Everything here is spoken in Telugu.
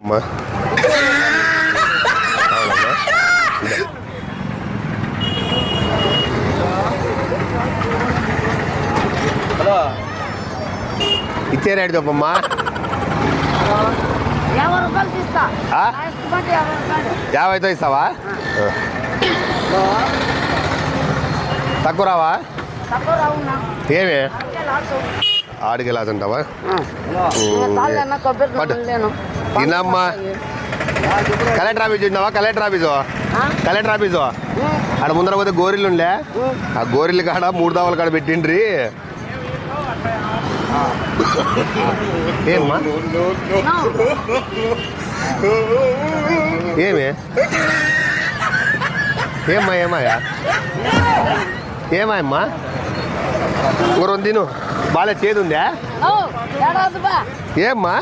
అమ్మా ఇచ్చే రేటు చెప్పమ్మా. 50తో ఇస్తావా? తక్కువ రావా? ఏమి ఆడికి లాసంటావా? తినమ్మా. కలెక్టర్ ఆఫీస్ చూసినావా? కలెక్టర్ ఆఫీసు ఆడ ముందర పోతే గోరిల్లు ఉండే, ఆ గోరిల్లు కాడ 3 దావల కాడ పెట్టిండ్రి. ఏమ్మా ఏమాయా ఏమాయమ్మా ఊరం తిను బాగా చేదుందా ఏమ్మా?